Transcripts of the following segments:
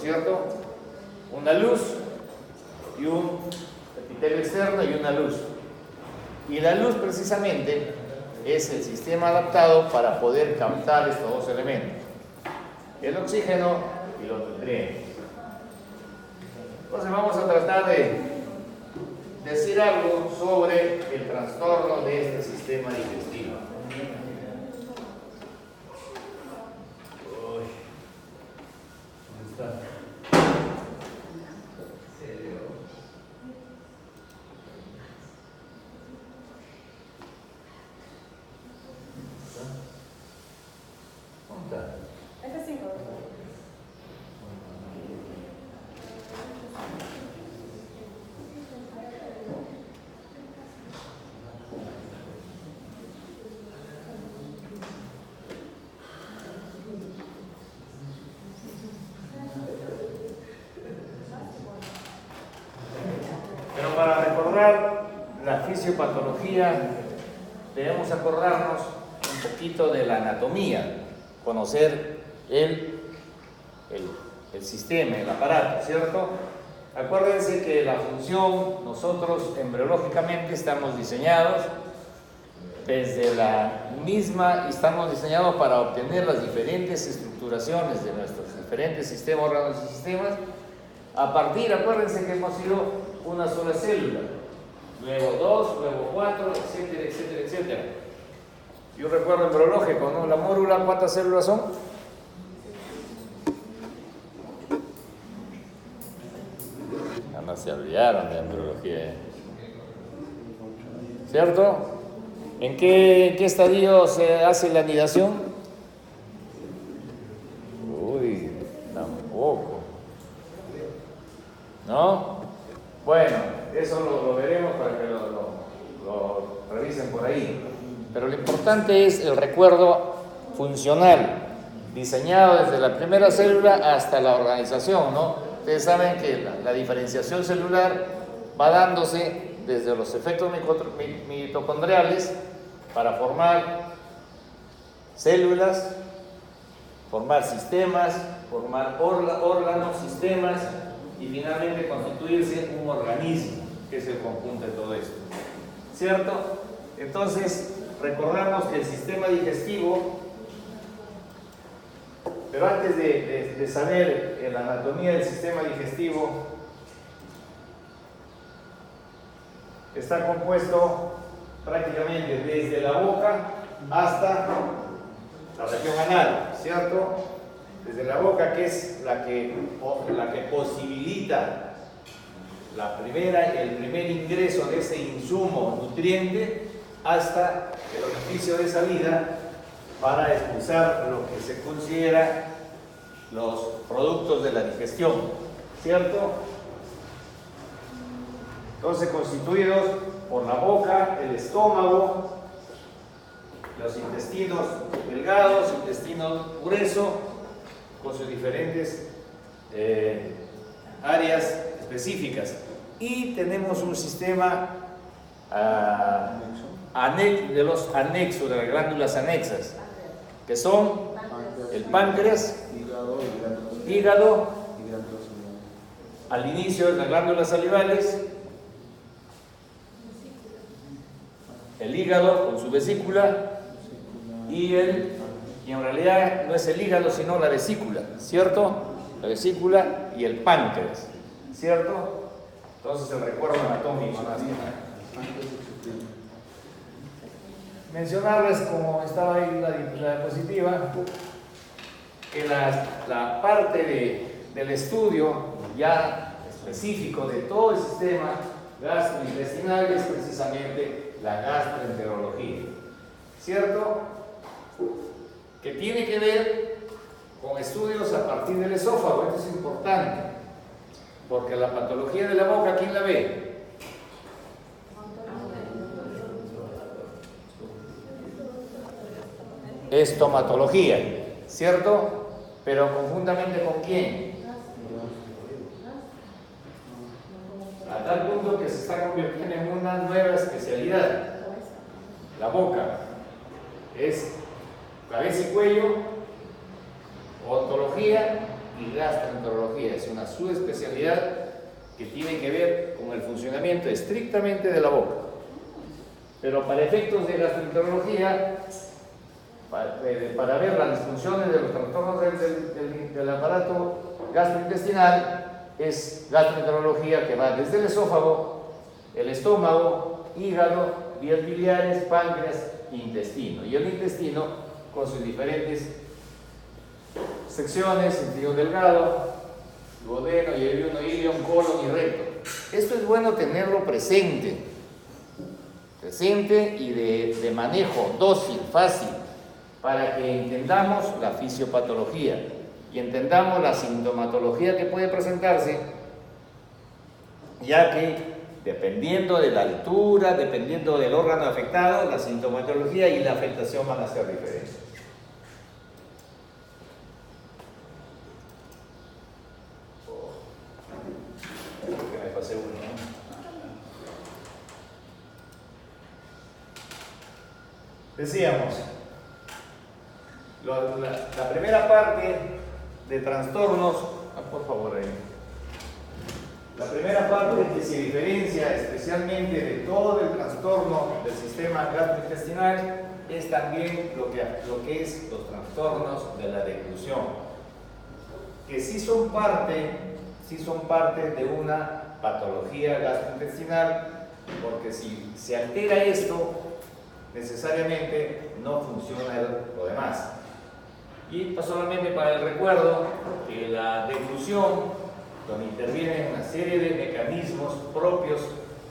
¿cierto? Una luz y un epitelio externo y una luz. Y la luz precisamente es el sistema adaptado para poder captar estos dos elementos, el oxígeno y los nutrientes. Entonces vamos a tratar de decir algo sobre el trastorno de este sistema digestivo. ¿Dónde está? Pero para recordar la fisiopatología debemos acordarnos un poquito de la anatomía, conocer el sistema, el aparato, ¿cierto? Acuérdense que la función, nosotros embriológicamente estamos diseñados desde la misma, estamos diseñados para obtener las diferentes estructuraciones de nuestros diferentes sistemas, órganos y sistemas, a partir, acuérdense que hemos sido una sola célula, luego dos, luego cuatro, etcétera, etcétera, etcétera. Yo recuerdo embriológico, ¿no? La mórula, ¿cuántas células son? No se olvidaron de embriología, ¿cierto? ¿En qué estadio se hace la anidación? Uy, tampoco. ¿No? Bueno, eso lo veremos para que lo revisen por ahí. Pero lo importante es el recuerdo funcional, diseñado desde la primera célula hasta la organización, ¿no? Ustedes saben que la diferenciación celular va dándose desde los efectos mitocondriales para formar células, formar sistemas, formar órganos, sistemas y finalmente constituirse un organismo, que es el conjunto de todo esto. ¿Cierto? Entonces, recordamos que el sistema digestivo, pero antes de saber la anatomía del sistema digestivo, está compuesto prácticamente desde la boca hasta la región anal, ¿cierto? Desde la boca, que es la que posibilita el primer ingreso de ese insumo nutriente, hasta el orificio de salida para expulsar lo que se considera los productos de la digestión, ¿cierto? Entonces, constituidos por la boca, el estómago, los intestinos delgados, intestino grueso, con sus diferentes áreas específicas. Y tenemos un sistema de los anexos, de las glándulas anexas, que son el páncreas, hígado, al inicio de las glándulas salivales, el hígado con su vesícula y en realidad no es el hígado sino la vesícula, ¿cierto? La vesícula y el páncreas, ¿cierto? Entonces el recuerdo anatómico nacional. Mencionarles, como estaba ahí la diapositiva, que la parte del estudio ya específico de todo el sistema gastrointestinal es precisamente la gastroenterología, ¿cierto? Que tiene que ver con estudios a partir del esófago. Esto es importante, porque la patología de la boca, ¿quién la ve? Estomatología, ¿cierto? Pero conjuntamente ¿con quién? A tal punto que se está convirtiendo en una nueva especialidad. La boca es cabeza y cuello, odontología y gastroenterología. gastroenterología, es una subespecialidad que tiene que ver con el funcionamiento estrictamente de la boca. Pero para efectos de gastroenterología, para ver las disfunciones de los trastornos del aparato gastrointestinal, es gastroenterología que va desde el esófago, el estómago, hígado, vías biliares, páncreas, intestino. Y el intestino con sus diferentes secciones: intestino delgado, duodeno, yeyuno, ilion, colon y recto. Esto es bueno tenerlo presente y de manejo dócil, fácil, para que entendamos la fisiopatología y entendamos la sintomatología que puede presentarse, ya que dependiendo de la altura, dependiendo del órgano afectado, la sintomatología y la afectación van a ser diferentes. Me pasé uno, ¿no? Decíamos, la primera parte de trastornos, por favor, la primera parte que se diferencia especialmente de todo el trastorno del sistema gastrointestinal es también lo que es los trastornos de la deglución, que sí son parte de una patología gastrointestinal, porque si se altera esto, necesariamente no funciona lo demás. Y solamente para el recuerdo que la deglución, donde intervienen una serie de mecanismos propios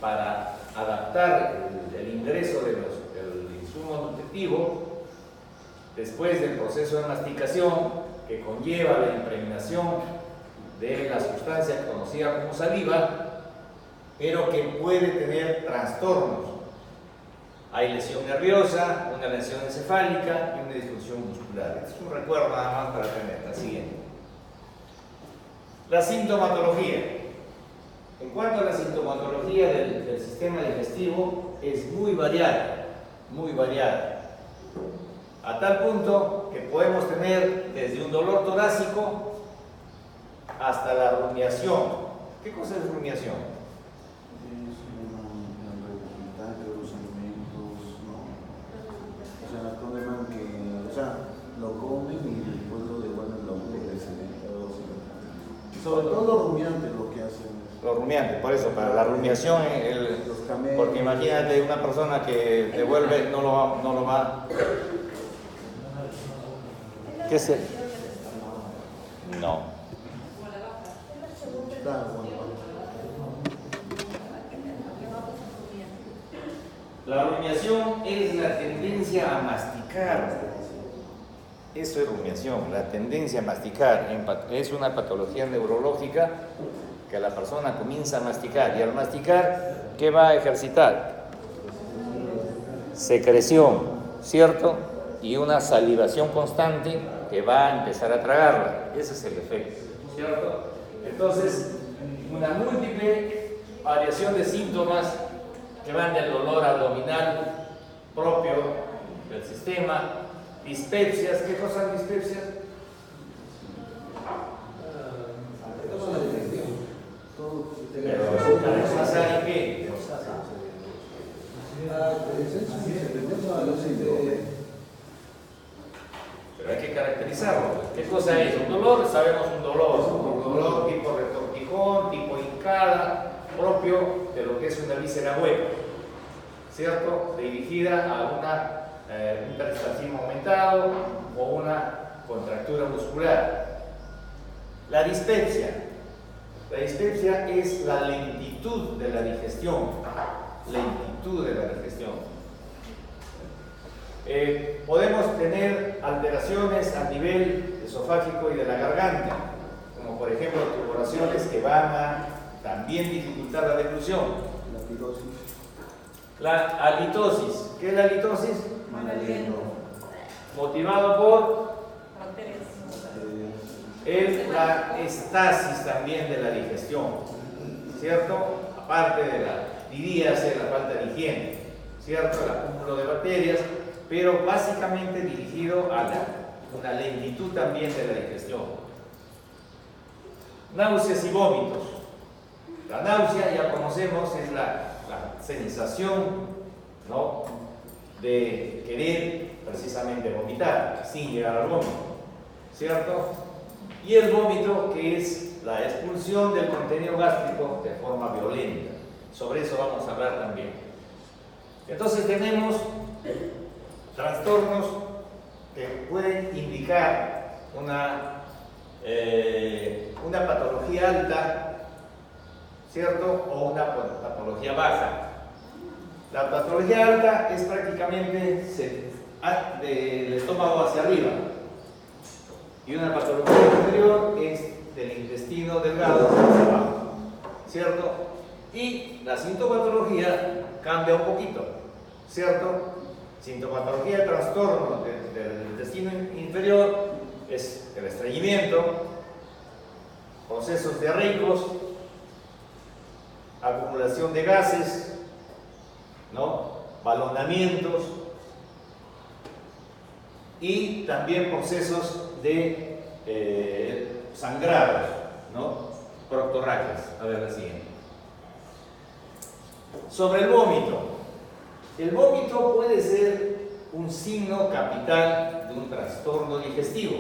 para adaptar el ingreso del insumo nutritivo después del proceso de masticación, que conlleva la impregnación de la sustancia conocida como saliva, pero que puede tener trastornos. Hay lesión nerviosa, una lesión encefálica y una disfunción muscular. Este es un recuerdo nada más para tener. La siguiente. La sintomatología. En cuanto a la sintomatología del sistema digestivo, es muy variada, a tal punto que podemos tener desde un dolor torácico hasta la rumiación. ¿Qué cosa es rumiación? Lo comen y después lo devuelven lo sobre todo los rumiantes lo que hacen. Los rumiantes, por eso, para la rumiación, porque imagínate una persona que devuelve, no lo va. ¿Qué es? No. La rumiación es la tendencia a masticar. Eso es rumiación, la tendencia a masticar. Es una patología neurológica que la persona comienza a masticar, y al masticar, ¿qué va a ejercitar? Secreción, ¿cierto? Y una salivación constante que va a empezar a tragarla. Ese es el efecto, ¿cierto? Entonces, una múltiple variación de síntomas que van del dolor abdominal propio del sistema, dispepsias. ¿Qué cosas dispepsias? Pero ¿saben qué? Pero hay que caracterizarlo. ¿Qué cosa es? Un dolor, sabemos un dolor tipo retortijón, tipo hincada, propio de lo que es una víscera hueca, ¿cierto? Dirigida a un peristaltismo aumentado o una contractura muscular. La dispepsia es la lentitud de la digestión. Podemos tener alteraciones a nivel esofágico y de la garganta, como por ejemplo turbulaciones que van a también dificultar la deglución. La halitosis. ¿Qué es la halitosis? Motivado por la estasis también de la digestión, ¿cierto? Aparte de diríase la falta de higiene, ¿cierto? El acúmulo de bacterias, pero básicamente dirigido a una lentitud también de la digestión. náuseas y vómitos. La náusea, ya conocemos, es la sensación, ¿no?, de querer precisamente vomitar sin llegar al vómito, ¿cierto? Y el vómito, que es la expulsión del contenido gástrico de forma violenta. Sobre eso vamos a hablar también. Entonces tenemos trastornos que pueden indicar una patología alta, ¿cierto? O una patología baja. La patología alta es prácticamente del estómago hacia arriba, y una patología inferior es del intestino delgado hacia abajo, ¿cierto? Y la sintomatología cambia un poquito, ¿cierto? Sintomatología de trastorno del intestino inferior es el estreñimiento, procesos diarreicos, acumulación de gases, ¿no?, balonamientos, y también procesos de sangrados, ¿no?, proctorragias. A ver la siguiente. Sobre el vómito. El vómito puede ser un signo capital de un trastorno digestivo,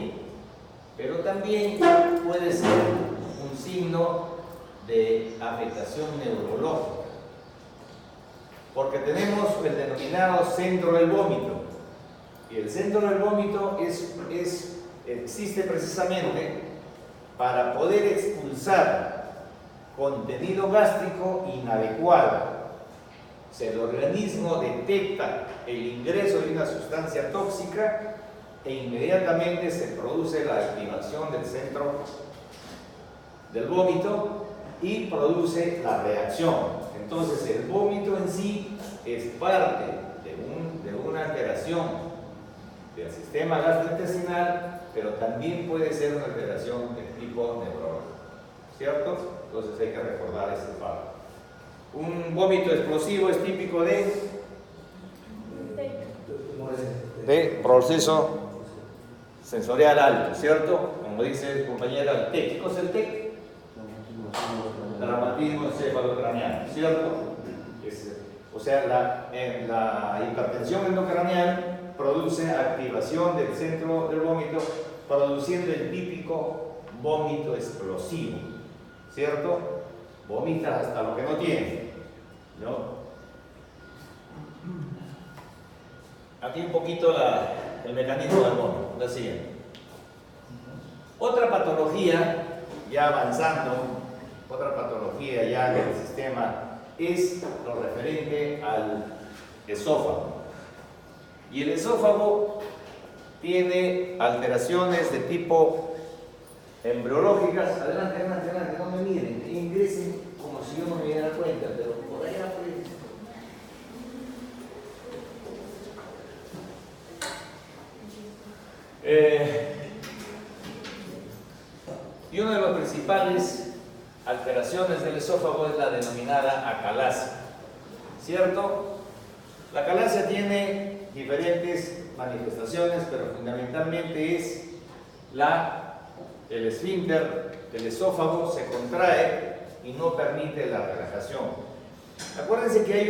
pero también puede ser un signo de afectación neurológica, porque tenemos el denominado centro del vómito, y el centro del vómito existe precisamente para poder expulsar contenido gástrico inadecuado. O sea, el organismo detecta el ingreso de una sustancia tóxica e inmediatamente se produce la activación del centro del vómito y produce la reacción. Entonces, el vómito en sí es parte de una alteración del sistema gastrointestinal, pero también puede ser una alteración de tipo neurológico, ¿cierto? Entonces hay que recordar ese facto. Un vómito explosivo es típico de proceso sensorial alto, ¿cierto? Como dice el compañero, el TEC. ¿Qué cosa es el TEC? Traumatismo encefalocraneal, ¿cierto? O sea, la hipertensión endocraneal produce activación del centro del vómito, produciendo el típico vómito explosivo, ¿cierto? Vomitas hasta lo que no tiene, ¿no? Aquí un poquito el mecanismo del vómito, la siguiente. Otra patología, ya avanzando, otra patología ya del sistema es lo referente al esófago. Y el esófago tiene alteraciones de tipo embriológicas. Adelante, adelante, adelante, no me miren, ingresen como si yo no me diera cuenta, pero por allá pues. Y una de las principales alteraciones del esófago es la denominada acalasia, ¿cierto? La acalasia tiene diferentes manifestaciones, pero fundamentalmente es el esfínter del esófago se contrae y no permite la relajación. Acuérdense que hay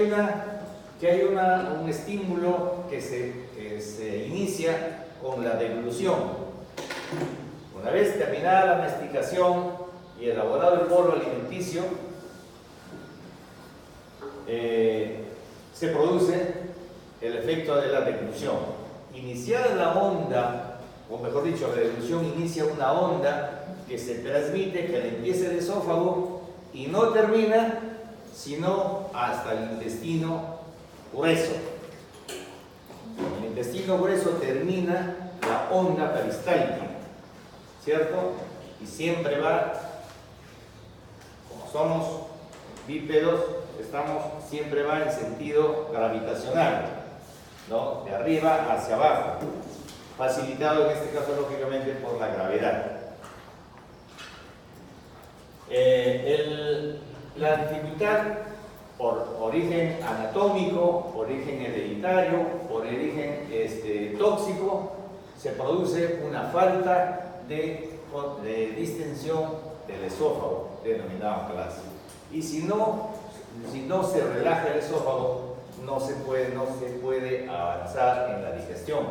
un estímulo que se inicia con la deglución. Una vez terminada la masticación y elaborado el bolo alimenticio, se produce el efecto de la deglución. Iniciada la onda, o mejor dicho, la deglución inicia una onda que se transmite, que empieza el esófago y no termina sino hasta el intestino grueso. En el intestino grueso termina la onda peristáltica, ¿cierto? Y siempre va, como somos bípedos, siempre va en sentido gravitacional, ¿no? De arriba hacia abajo, facilitado en este caso lógicamente por la gravedad. La dificultad por origen anatómico, por origen hereditario, por origen tóxico, se produce una falta de distensión del esófago, denominado clase. Y si no se relaja el esófago, no se puede avanzar en la digestión.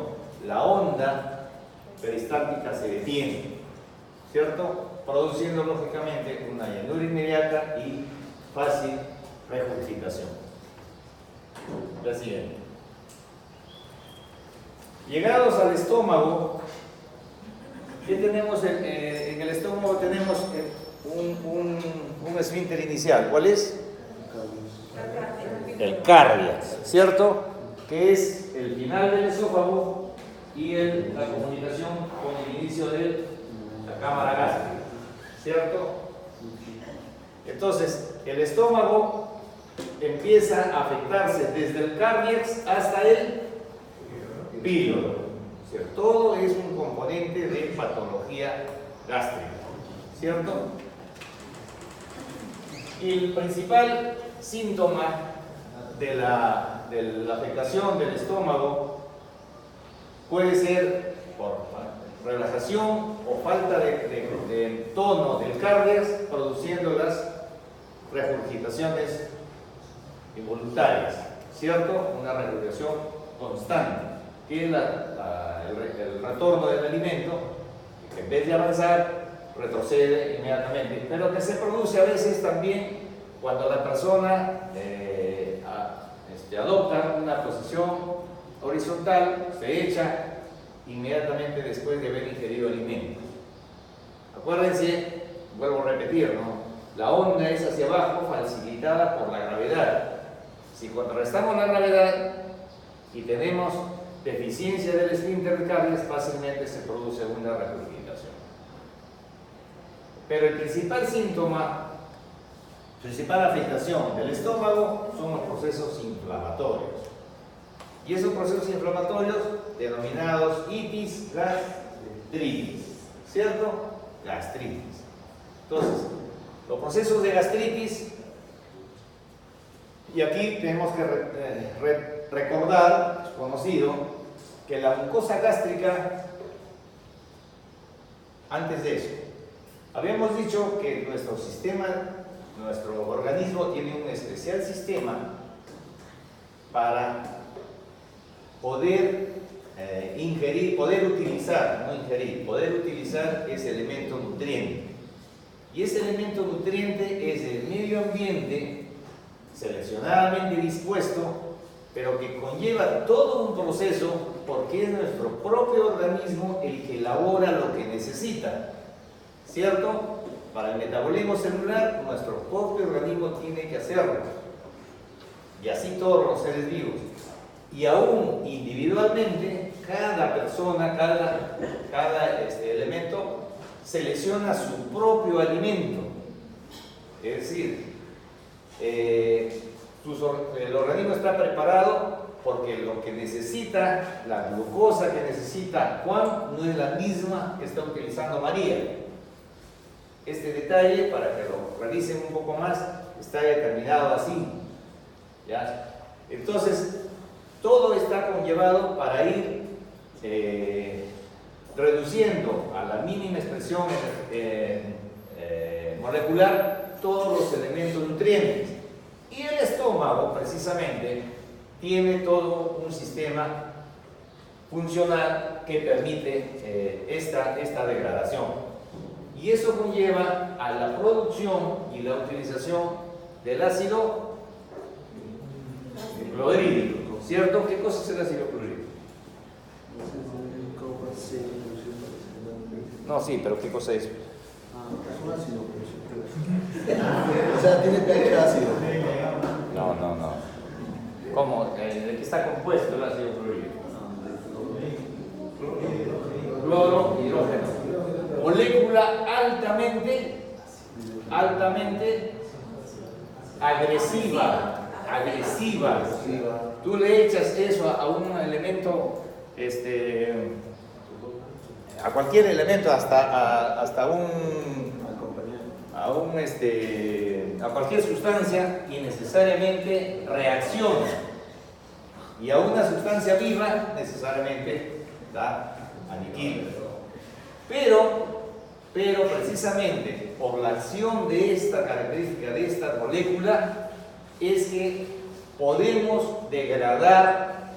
La onda peristáltica se detiene, ¿cierto? Produciendo lógicamente una llenura inmediata y fácil regurgitación. La siguiente. Llegados al estómago, ¿qué tenemos en el estómago? Tenemos un esfínter inicial. ¿Cuál es? El cardias, ¿cierto? Que es el final del esófago y la comunicación con el inicio de la cámara gástrica, ¿cierto? Entonces, el estómago empieza a afectarse desde el cardias hasta el píloro. O sea, todo es un componente de patología gástrica, ¿cierto? Y el principal síntoma de la afectación del estómago puede ser por relajación o falta de tono del cardias, produciendo las regurgitaciones involuntarias, ¿cierto? Una regurgitación constante, que es el retorno del alimento, que en vez de avanzar, retrocede inmediatamente, pero que se produce a veces también cuando la persona adopta una posición horizontal, se echa inmediatamente después de haber ingerido alimentos. Acuérdense, vuelvo a repetir, ¿no? La onda es hacia abajo, facilitada por la gravedad. Si contrarrestamos la gravedad y tenemos deficiencia del esfínter cardias, fácilmente se produce una regurgitación. Pero el principal síntoma, principal afectación del estómago son los procesos inflamatorios. Y esos procesos inflamatorios denominados itis, gastritis, ¿cierto? Gastritis. Entonces, los procesos de gastritis, y aquí tenemos que recordar, es conocido, que la mucosa gástrica, antes de eso, habíamos dicho que nuestro organismo tiene un especial sistema para poder poder utilizar ese elemento nutriente. Y ese elemento nutriente es el medio ambiente seleccionadamente dispuesto, pero que conlleva todo un proceso, porque es nuestro propio organismo el que elabora lo que necesita, ¿cierto? Para el metabolismo celular, nuestro propio organismo tiene que hacerlo, y así todos los seres vivos. Y aún individualmente, cada persona, cada elemento selecciona su propio alimento. Es decir, el organismo está preparado porque lo que necesita, la glucosa que necesita Juan, no es la misma que está utilizando María. Este detalle, para que lo realicen un poco más, está determinado así, ¿ya? Entonces, todo está conllevado para ir reduciendo a la mínima expresión molecular todos los elementos nutrientes. Y el estómago, precisamente, tiene todo un sistema funcional que permite esta degradación. Y eso conlleva a la producción y la utilización del ácido clorhídrico, ¿cierto? ¿Qué cosa es el ácido clorhídrico? No, sí, pero ¿qué cosa es? Es un ácido, o sea, tiene pH ácido. No. ¿Cómo? ¿De qué está compuesto el ácido clorhídrico? Cloro, hidrógeno. Molécula altamente agresiva. Tú le echas eso a un elemento, a cualquier elemento, a cualquier sustancia, y necesariamente reacciona. Y a una sustancia viva necesariamente la aniquila. Pero precisamente por la acción de esta característica, de esta molécula, es que podemos degradar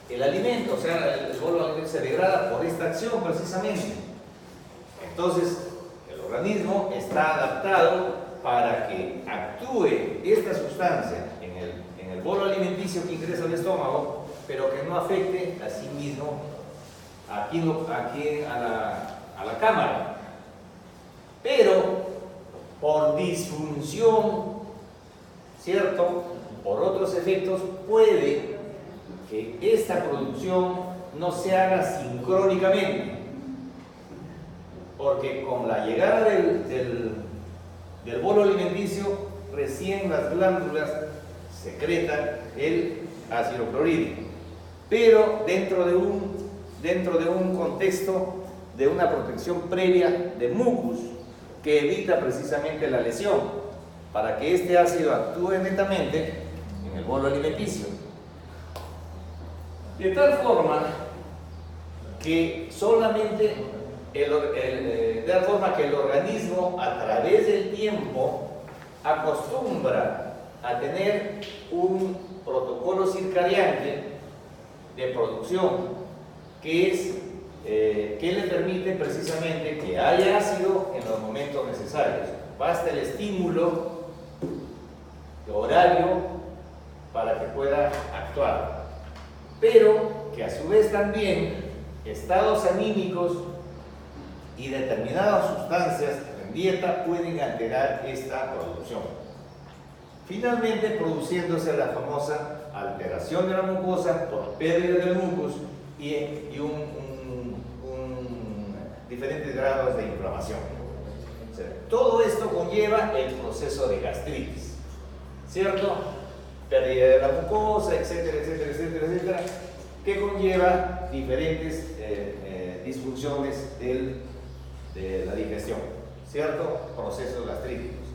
el alimento, o sea, el bolo alimento se degrada por esta acción precisamente. Entonces, el organismo está adaptado para que actúe esta sustancia en el bolo alimenticio que ingresa al estómago, pero que no afecte a sí mismo aquí a la cámara. Pero por disfunción, ¿cierto? Por otros efectos, puede que esta producción no se haga sincrónicamente, porque con la llegada del bolo alimenticio, recién las glándulas secretan el ácido clorhídrico, pero dentro de un contexto de una protección previa de mucus que evita precisamente la lesión, para que este ácido actúe netamente en el bolo alimenticio. De tal forma que solamente el organismo a través del tiempo acostumbra a tener un protocolo circadiano de producción que le permite precisamente que haya ácido en los momentos necesarios. Basta el estímulo horario para que pueda actuar, pero que a su vez también estados anímicos y determinadas sustancias en dieta pueden alterar esta producción, finalmente produciéndose la famosa alteración de la mucosa por pérdida del mucus y diferentes grados de inflamación. O sea, todo esto conlleva el proceso de gastritis, ¿cierto? Pérdida de la mucosa, etcétera, etcétera, etcétera, etcétera, que conlleva diferentes disfunciones de la digestión, ¿cierto? Procesos gastríticos.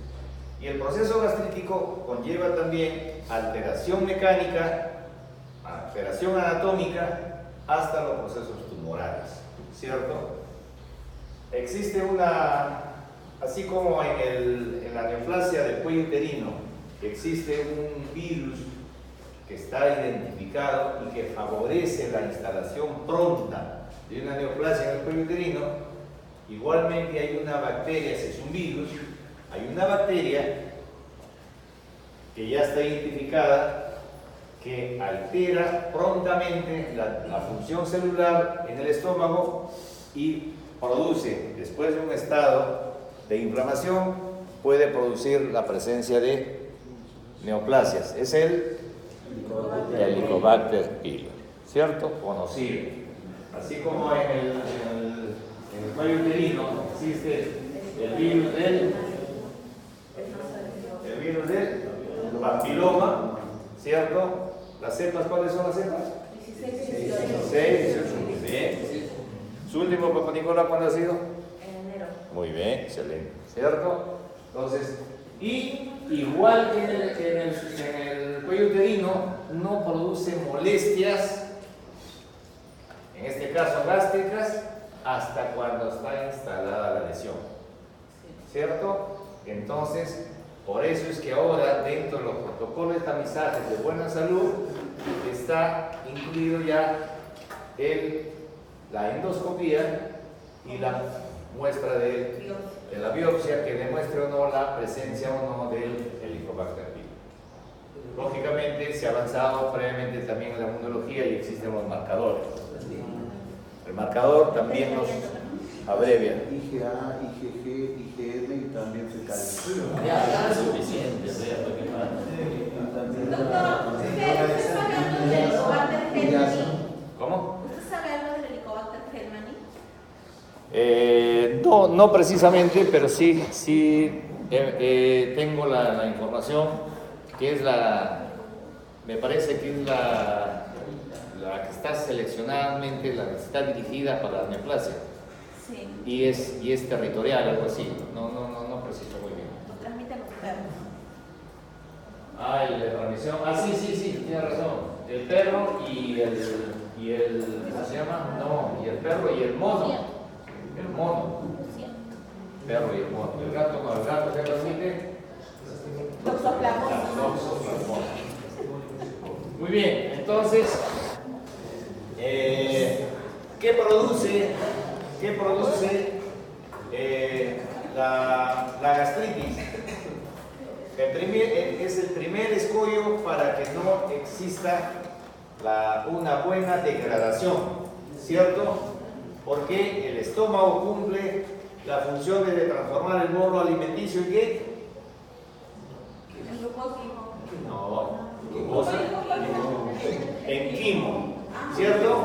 Y el proceso gastrítico conlleva también alteración mecánica, alteración anatómica, hasta los procesos tumorales, ¿cierto? Existe así como en la neoplasia del cuello uterino, existe un virus que está identificado y que favorece la instalación pronta de una neoplasia en el cuello uterino. Igualmente hay una bacteria, ese es un virus, hay una bacteria que ya está identificada que altera prontamente la función celular en el estómago y produce, después de un estado de inflamación, puede producir la presencia de neoplasias. Es el Helicobacter pylori, ¿cierto? Conocido. Así como en el cuello uterino existe el virus del papiloma, ¿cierto? ¿Las cepas cuáles son las cepas? 16, 18. Muy bien. ¿Su último Papá Nicolás cuándo ha sido? En enero. Muy bien, excelente, ¿cierto? Entonces, y igual que en el cuello uterino, no produce molestias, en este caso gástricas, hasta cuando está instalada la lesión, ¿cierto? Entonces, por eso es que ahora dentro de los protocolos de tamizajes de buena salud está incluido ya la endoscopía y la muestra de la biopsia que demuestre o no la presencia o no del Helicobacter pylori. Lógicamente se ha avanzado previamente también en la inmunología y existen los marcadores. El marcador también nos abrevia. IgA, IgG, IgM y también se calcula. Ya, es suficiente, vea lo que pasa. Doctor, ¿usted está hablando del Helicobacter pylori? ¿Cómo? ¿Usted está hablando del Helicobacter pylori? No precisamente, pero sí tengo la información que es me parece que es la que está seleccionadamente, la que está dirigida para la neoplasia. Sí. Y es territorial, algo así. No preciso muy bien. Lo transmiten los perros. La transmisión. Sí, tiene razón. El perro y el ¿cómo se llama? No, y el perro y el mono. El mono. Sí. perro y el mono. El gato no, el gato se transmite Toxoplasmosis. toxoplasmosis. Muy bien, entonces, ¿qué produce la gastritis? Es el primer escollo para que no exista una buena degradación, ¿cierto? Porque el estómago cumple la función de transformar el bolo alimenticio en ¿qué? No, glucosa. En quimo, ¿cierto?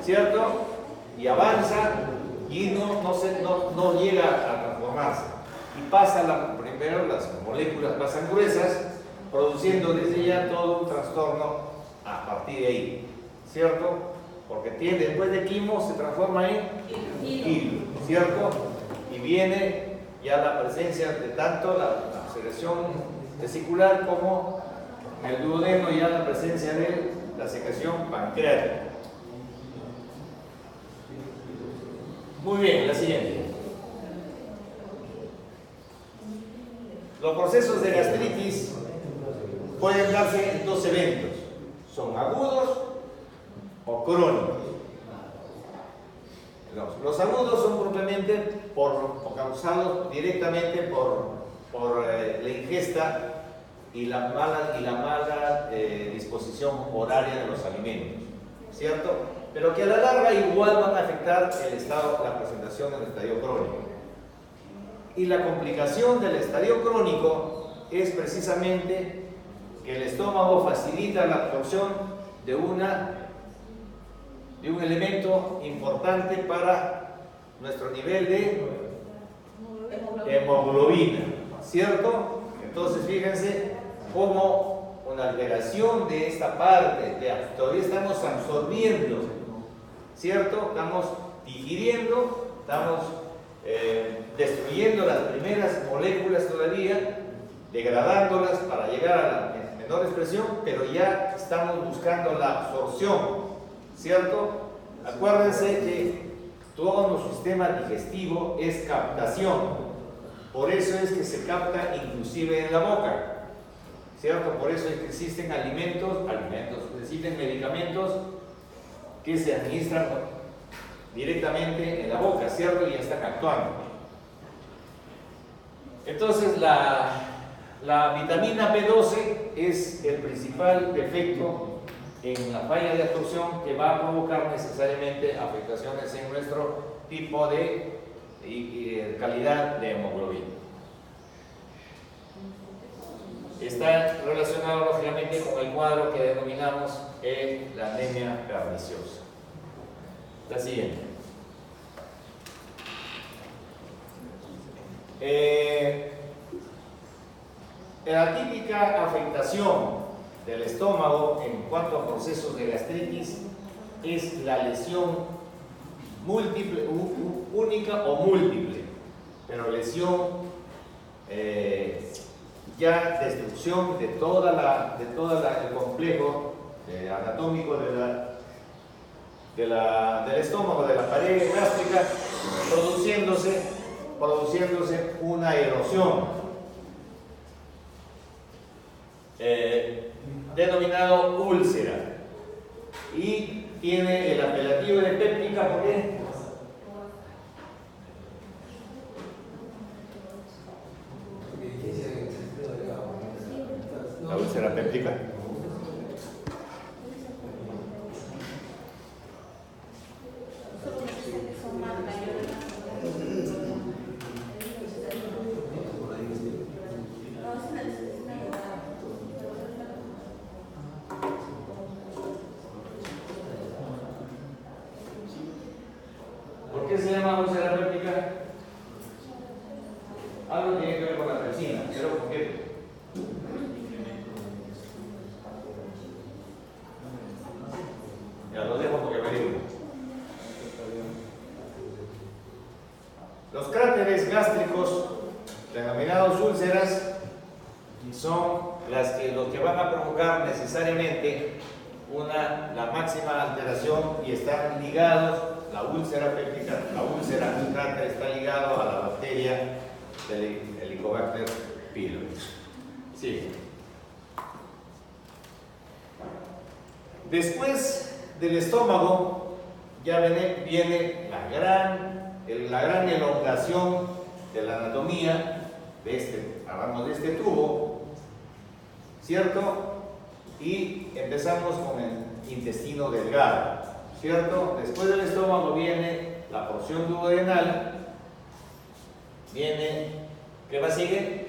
¿Cierto? Y avanza y no llega a transformarse. Y pasa primero las moléculas pasan gruesas, produciendo desde ya todo un trastorno a partir de ahí, ¿cierto? Porque después de quimo se transforma en hilo, ¿cierto? Y viene ya la presencia de tanto la secreción vesicular como el duodeno, ya la presencia de la secreción pancreática. Muy bien, la siguiente. Los procesos de gastritis pueden darse en dos eventos, son agudos o crónicos. Los agudos son propiamente causados directamente por la ingesta y la mala disposición horaria de los alimentos, ¿cierto? Pero que a la larga igual van a afectar la presentación del estadio crónico. Y la complicación del estadio crónico es precisamente que el estómago facilita la absorción de un elemento importante para nuestro nivel de hemoglobina, ¿cierto? Entonces fíjense cómo una alteración de esta parte, todavía estamos absorbiendo, ¿cierto? Estamos digiriendo, estamos destruyendo las primeras moléculas todavía, degradándolas para llegar a la menor expresión, pero ya estamos buscando la absorción, ¿cierto? Acuérdense que todo nuestro sistema digestivo es captación, por eso es que se capta inclusive en la boca, ¿cierto? Por eso es que existen existen medicamentos que se administran directamente en la boca, ¿cierto? Y ya están actuando. Entonces la vitamina B12 es el principal defecto en la falla de absorción que va a provocar necesariamente afectaciones en nuestro tipo de calidad de hemoglobina. Está relacionado lógicamente con el cuadro que denominamos la anemia perniciosa. La siguiente. La típica afectación del estómago en cuanto a procesos de gastritis es la lesión múltiple, única o múltiple, pero lesión ya destrucción de todo el complejo anatómico del estómago, de la pared gástrica, produciéndose una erosión denominado úlcera, y tiene el apelativo de péptica. ¿Por qué? La úlcera péptica. ¿Por qué se llama úlcera péptica? Algo tiene que ver con la pepsina, pero ¿por qué? Ya lo dejo porque me digo. Los cráteres gástricos, denominados úlceras, son los que van a provocar necesariamente la máxima alteración y están ligados la úlcera péptica, la úlcera cráter está ligado a la bacteria del Helicobacter pylori. Sí. Después del estómago ya viene la gran elongación de la anatomía hablamos de este tubo, ¿cierto? Y empezamos con el intestino delgado, ¿cierto? Después del estómago viene la porción duodenal, ¿qué más sigue?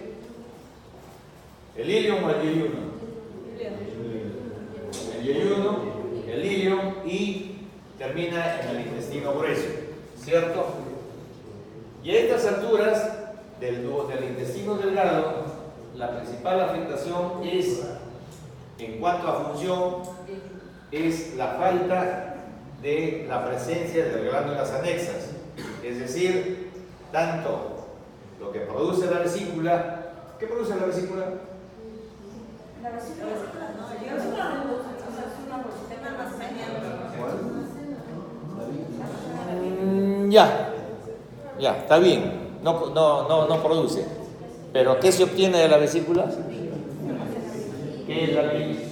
¿El ilium o el yeyuno? El yeyuno, el ilium y termina en el intestino grueso, ¿cierto? Y a estas alturas del intestino delgado, la principal afectación es, en cuanto a función, es la falta de la presencia de las glándulas anexas, es decir, tanto lo que produce la vesícula. ¿Qué produce la vesícula? La vesícula no, la vesícula no, o sea, es una sistema almacenamiento. Ya, está bien, no produce. Pero ¿qué se obtiene de la vesícula? ¿Qué es la bilis?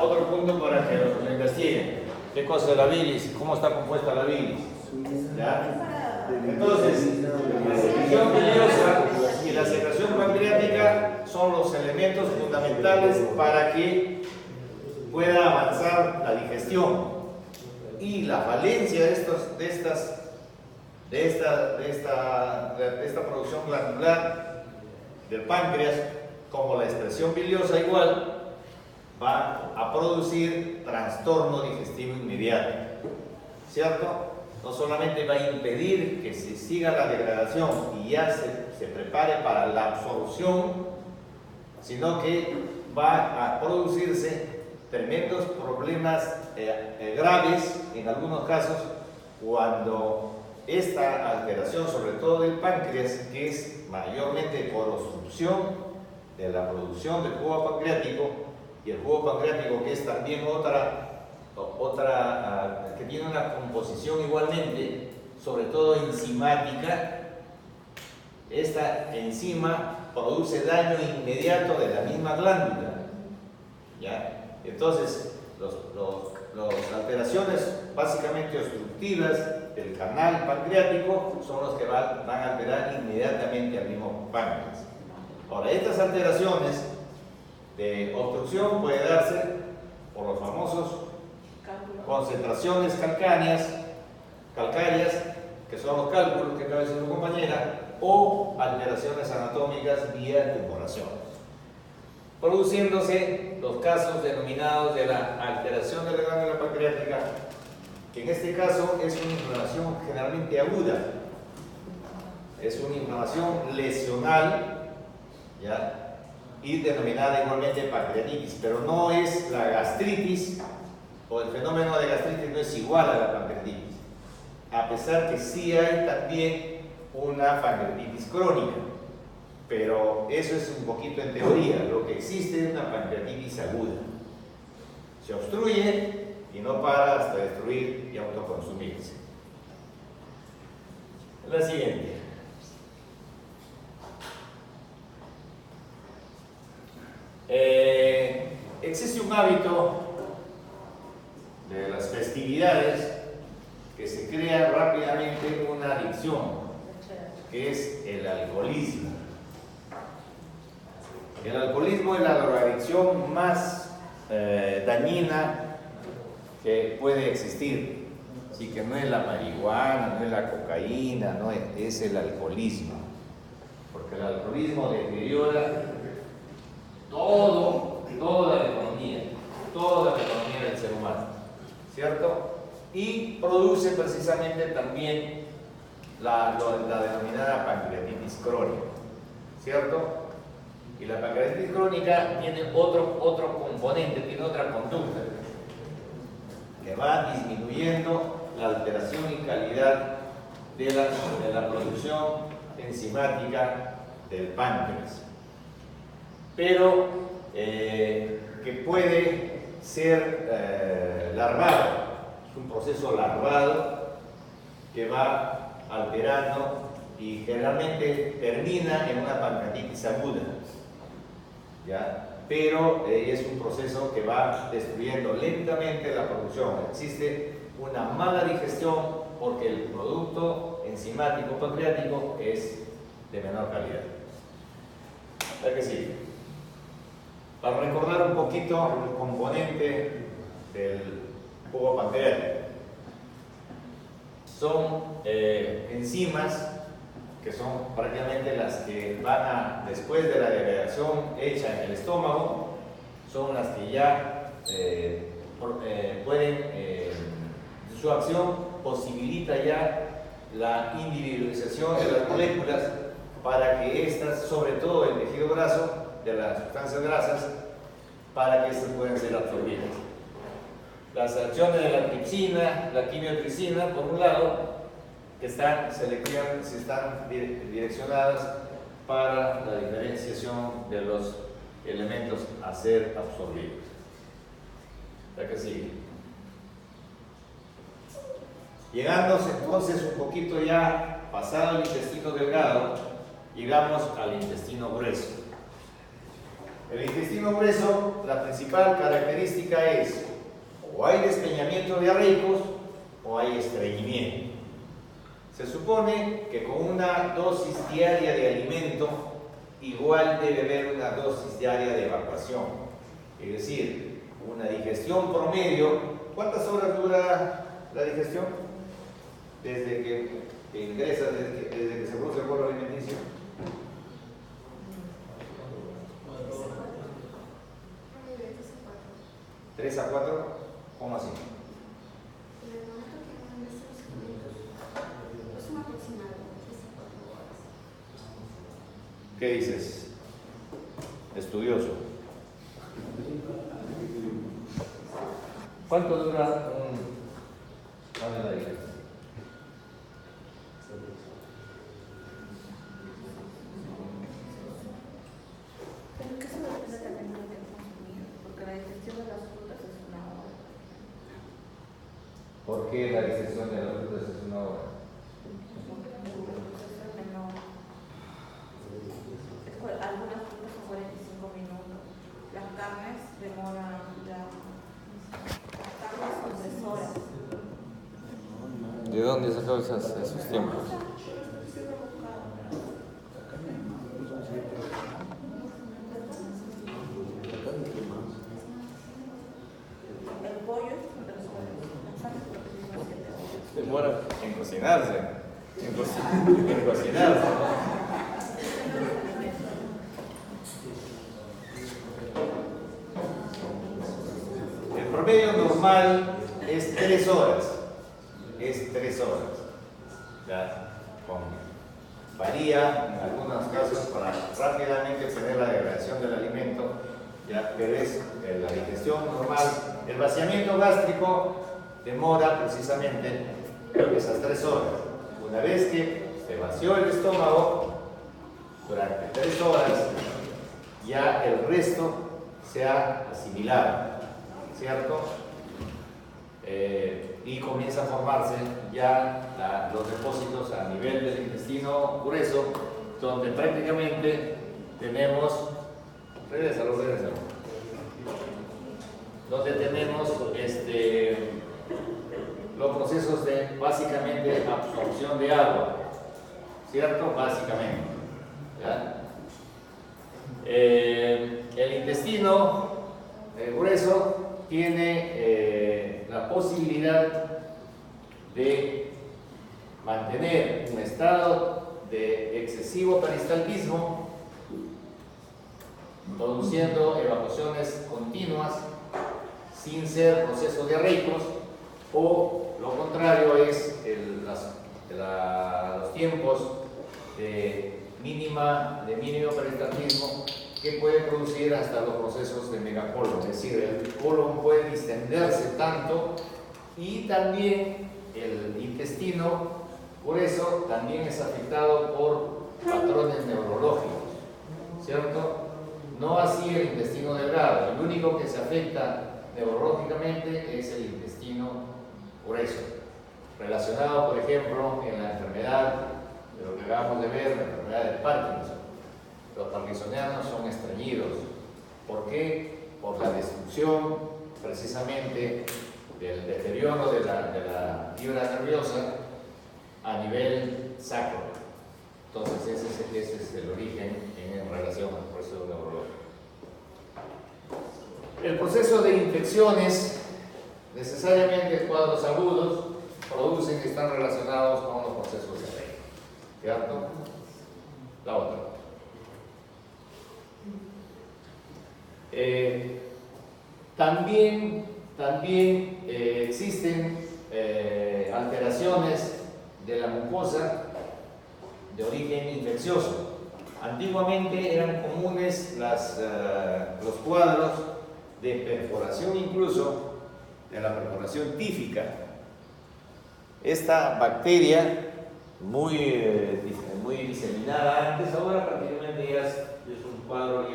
Otro punto para que lo investiguen. ¿Qué cosa es la bilis? ¿Cómo está compuesta la bilis? ¿Ya? Entonces, la secreción biliosa y la secreción pancreática son los elementos fundamentales para que pueda avanzar la digestión. Y la falencia de esta producción glandular del páncreas, como la excreción biliosa igual, va a producir trastorno digestivo inmediato, ¿cierto? No solamente va a impedir que se siga la degradación y ya se prepare para la absorción, sino que va a producirse tremendos problemas graves en algunos casos cuando esta alteración, sobre todo del páncreas, que es mayormente por obstrucción de la producción del jugo pancreático, y el jugo pancreático, que es también que tiene una composición igualmente, sobre todo enzimática. Esta enzima produce daño inmediato de la misma glándula, ¿ya? Entonces, las alteraciones básicamente obstructivas del canal pancreático son los que van a alterar inmediatamente al mismo páncreas. Ahora, estas alteraciones de obstrucción puede darse por los famosos concentraciones calcáreas, que son los cálculos que acaba de decir tu compañera, o alteraciones anatómicas vía tumoración, produciéndose los casos denominados de la alteración de la glándula pancreática, que en este caso es una inflamación generalmente aguda, es una inflamación lesional, ¿ya? Y denominada igualmente pancreatitis, pero no es la gastritis, o el fenómeno de gastritis no es igual a la pancreatitis, a pesar que sí hay también una pancreatitis crónica, pero eso es un poquito en teoría. Lo que existe es una pancreatitis aguda, se obstruye y no para hasta destruir y autoconsumirse. La siguiente. Existe un hábito de las festividades que se crea rápidamente una adicción, que es el alcoholismo. El alcoholismo es la drogadicción más dañina que puede existir. Así que no es la marihuana, no es la cocaína, no es el alcoholismo, porque el alcoholismo deteriora toda la economía del ser humano, ¿cierto? Y produce precisamente también la denominada pancreatitis crónica, ¿cierto? Y la pancreatitis crónica tiene otro componente, tiene otra conducta, que va disminuyendo la alteración y calidad de la producción enzimática del páncreas. Pero que puede ser larvado, es un proceso larvado que va alterando y generalmente termina en una pancreatitis aguda, ¿ya? Pero es un proceso que va destruyendo lentamente la producción. Existe una mala digestión porque el producto enzimático pancreático es de menor calidad. ¿Verdad que sí? Para recordar un poquito el componente del jugo pancreático, son enzimas que son prácticamente las que van después de la degradación hecha en el estómago, son las que ya pueden, su acción posibilita ya la individualización de las moléculas para que estas, sobre todo el tejido graso, de las sustancias grasas, para que estas puedan ser absorbidas. Las acciones de la tripsina, la quimiotripsina, por un lado, que están direccionadas para la diferenciación de los elementos a ser absorbidos. ¿La que sigue? Llegando entonces un poquito ya pasado el intestino delgado, llegamos al intestino grueso. El intestino grueso, la principal característica es o hay despeñamiento diarreicos o hay estreñimiento. Se supone que con una dosis diaria de alimento igual debe haber una dosis diaria de evacuación. Es decir, una digestión promedio. ¿Cuántas horas dura la digestión? Desde que ingresa, desde que se produce el bolo alimenticio. 3 a 4, ¿cómo así? ¿Qué dices? Estudioso. ¿Cuánto dura un digestión? Pero que eso depende también de lo que consumir, porque la digestión de las frutas es una hora. ¿Por qué la digestión de las frutas es una hora? Algunas frutas son 45 minutos. Las carnes demoran ya. Las carnes son 3 horas. ¿De dónde sacó esos tiempos? El pollo son 3 horas. Demora en cocinarse. En cocinarse, ¿no? El promedio normal es 3 horas. Es 3 horas. ¿Ya? Varía en algunos casos para rápidamente tener la degradación del alimento, ¿ya? Pero es la digestión normal. El vaciamiento gástrico demora precisamente esas 3 horas. Una vez que se vació el estómago, durante 3 horas, ya el resto se ha asimilado, ¿cierto? Y comienza a formarse ya los depósitos a nivel del intestino grueso, donde prácticamente tenemos, donde tenemos los procesos de básicamente absorción de agua, ¿cierto? Básicamente, ¿ya? El intestino grueso tiene la posibilidad de mantener un estado de excesivo peristaltismo, produciendo evacuaciones continuas sin ser procesos diarreicos, o lo contrario es los tiempos de mínimo peristaltismo que puede producir hasta los procesos de megacolon, es decir, el colon puede distenderse tanto y también el intestino, por eso también es afectado por patrones neurológicos, ¿cierto? No así el intestino delgado, el único que se afecta neurológicamente es el intestino grueso, relacionado por ejemplo en la enfermedad de lo que acabamos de ver, la enfermedad de Parkinson. Los parkinsonianos son estreñidos. ¿Por qué? Por la destrucción precisamente del deterioro de la fibra nerviosa a nivel sacro. Entonces ese es el origen en relación al proceso neurológico. El proceso de infecciones, necesariamente cuadros agudos, producen que están relacionados con los procesos de reino, ¿cierto? La otra. También existen alteraciones de la mucosa de origen infeccioso. Antiguamente eran comunes los cuadros de perforación, incluso de la perforación tífica. Esta bacteria muy diseminada antes, ahora prácticamente ya es un cuadro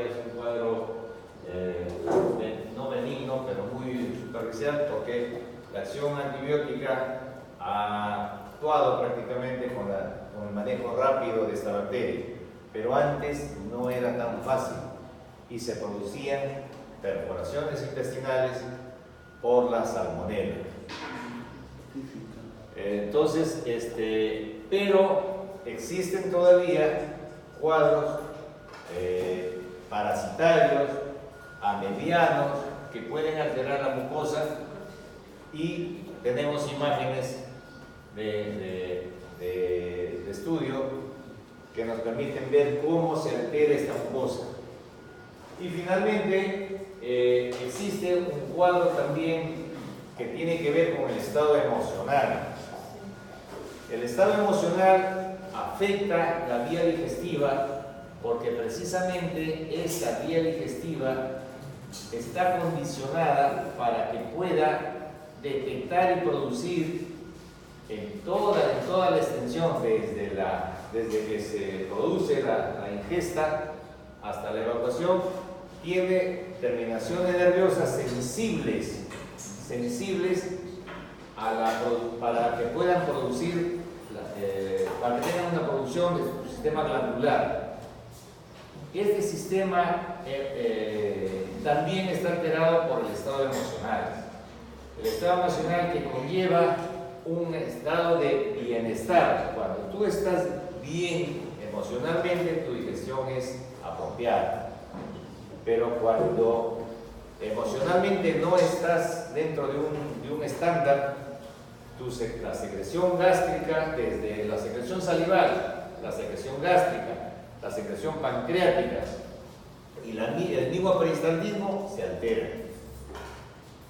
no benigno, pero muy superficial, porque la acción antibiótica ha actuado prácticamente con el manejo rápido de esta bacteria, pero antes no era tan fácil y se producían perforaciones intestinales por la salmonela. Entonces, pero existen todavía cuadros parasitarios, amedianos, que pueden alterar la mucosa, y tenemos imágenes de estudio que nos permiten ver cómo se altera esta mucosa. Y finalmente existe un cuadro también que tiene que ver con el estado emocional. El estado emocional afecta la vía digestiva porque precisamente esa vía digestiva está condicionada para que pueda detectar y producir en toda la extensión, desde que se produce la ingesta hasta la evacuación, tiene terminaciones nerviosas sensibles para que puedan producir, para que tengan una producción de su sistema glandular. Este sistema también está alterado por el estado emocional. El estado emocional que conlleva un estado de bienestar. Cuando tú estás bien emocionalmente, tu digestión es apropiada. Pero cuando emocionalmente no estás dentro de un estándar, la secreción gástrica, desde la secreción salival, la secreción gástrica, la secreción pancreática y el mismo peristaltismo se altera.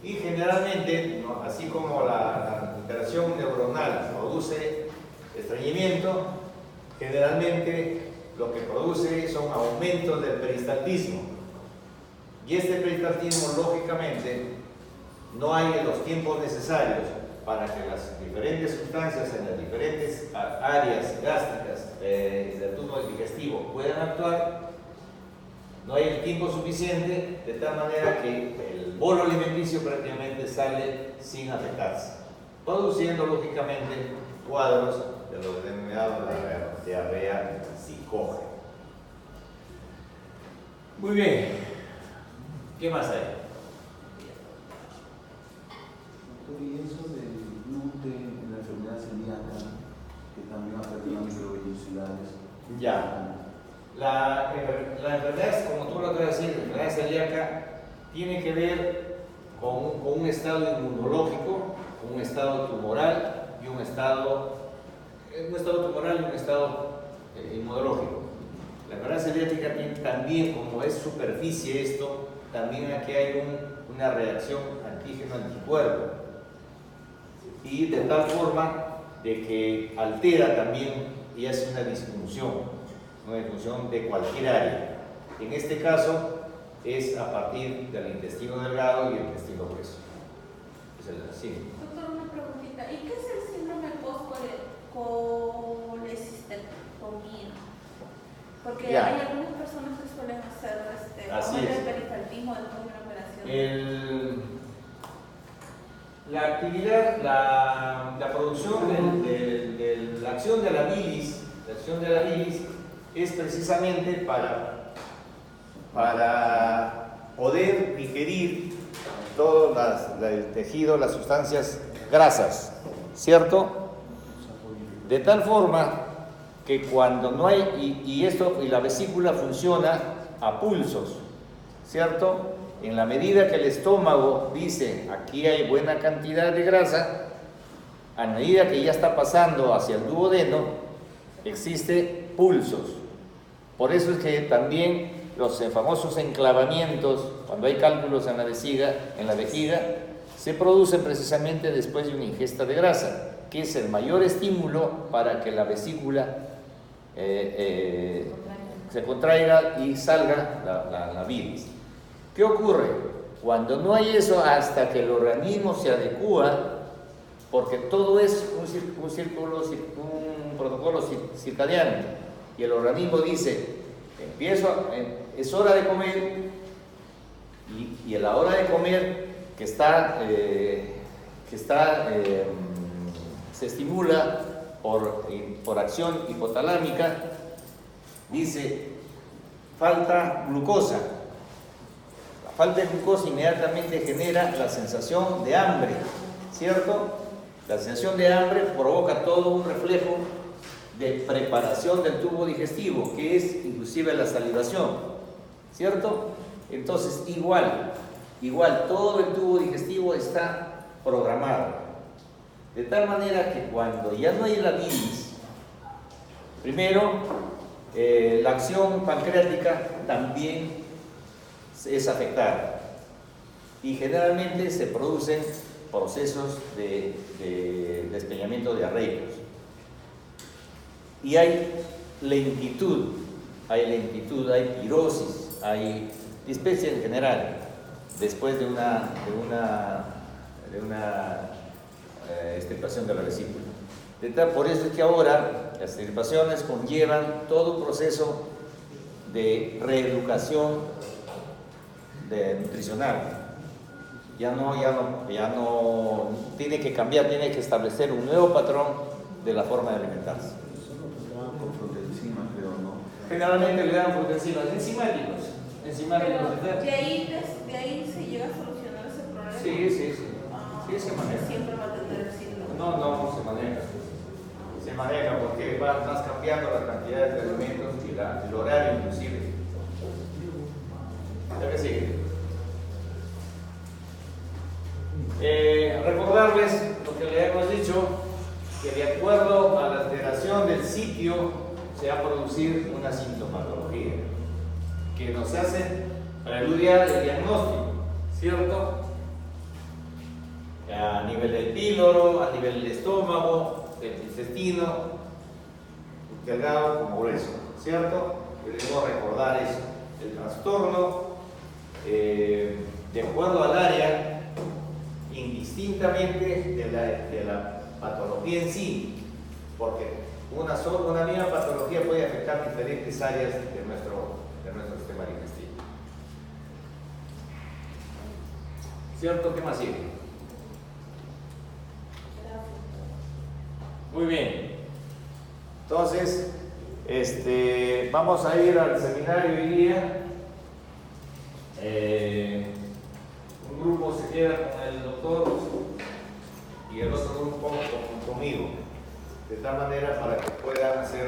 Y generalmente, ¿no?, así como la alteración neuronal produce estreñimiento, generalmente lo que produce son aumentos del peristaltismo. Y este peristaltismo, lógicamente, no hay los tiempos necesarios para que las diferentes sustancias en las diferentes áreas gástricas del tubo digestivo puedan actuar. No hay el tiempo suficiente, de tal manera que el bolo alimenticio prácticamente sale sin afectarse, produciendo lógicamente cuadros de lo denominado la diarrea psicógena. Muy bien, ¿qué más hay? Y eso del gluten en la enfermedad celíaca, que también afecta a microvellosidades. Ya. La enfermedad, como tú lo acabas de decir, la enfermedad celíaca tiene que ver con un estado inmunológico, con un estado tumoral y un estado inmunológico. La enfermedad celíaca también, como es superficie esto, también aquí hay una reacción antígeno-anticuerpo, y de tal forma de que altera también y hace una disfunción de cualquier área. En este caso es a partir del intestino delgado y el intestino grueso. Es el sí. Doctor, una preguntita. ¿Y qué es el síndrome post-colecistectomía? Porque Ya. hay algunas personas que suelen hacer Así el es. perifaltismo después de una operación. La actividad, la producción de la acción de la bilis, es precisamente para poder digerir todo el tejido, las sustancias grasas, ¿cierto? De tal forma que cuando no hay, y la vesícula funciona a pulsos, ¿cierto? En la medida que el estómago dice, aquí hay buena cantidad de grasa, a medida que ya está pasando hacia el duodeno, existe pulsos. Por eso es que también los famosos enclavamientos, cuando hay cálculos en la vejiga, se producen precisamente después de una ingesta de grasa, que es el mayor estímulo para que la vesícula se contraiga y salga la bilis. ¿Qué ocurre? Cuando no hay eso, hasta que el organismo se adecúa, porque todo es un protocolo circadiano, y el organismo dice, es hora de comer, y a la hora de comer se estimula por acción hipotalámica, dice, falta glucosa. La falta de glucosa inmediatamente genera la sensación de hambre, ¿cierto? La sensación de hambre provoca todo un reflejo de preparación del tubo digestivo, que es inclusive la salivación, ¿cierto? Entonces, igual, todo el tubo digestivo está programado. De tal manera que cuando ya no hay la bilis, primero, la acción pancreática también es afectada. Y generalmente se producen procesos de despeñamiento diarreicos. Y hay lentitud, hay pirosis, hay dispepsia en general, después de una extirpación de la vesícula. Por eso es que ahora las extirpaciones conllevan todo un proceso de reeducación nutricional. Ya no tiene que cambiar, tiene que establecer un nuevo patrón de la forma de alimentarse. Con frutencima, creo, ¿no? Generalmente le dan frutencimas enzimáticos. Pero de ahí se llega a solucionar ese problema. Sí, Sí, se maneja. Siempre va a tener el síndrome. No se maneja. Se maneja porque vas cambiando la cantidad de alimentos y el horario inclusive. ¿Ya que sigue? Recordarles lo que le hemos dicho, que de acuerdo a la alteración del sitio se va a producir una sintomatología que nos hace preludiar el diagnóstico, ¿cierto? A nivel del píloro, a nivel del estómago, del intestino, delgado como grueso, ¿cierto? Debemos recordar eso. El trastorno, de acuerdo al área, indistintamente de la patología en sí, porque una misma patología puede afectar diferentes áreas de nuestro sistema digestivo. ¿Cierto? ¿Qué más sigue? Muy bien. Entonces, vamos a ir al seminario hoy día. Un grupo se queda con el doctor y el otro grupo conmigo, de tal manera para que puedan hacer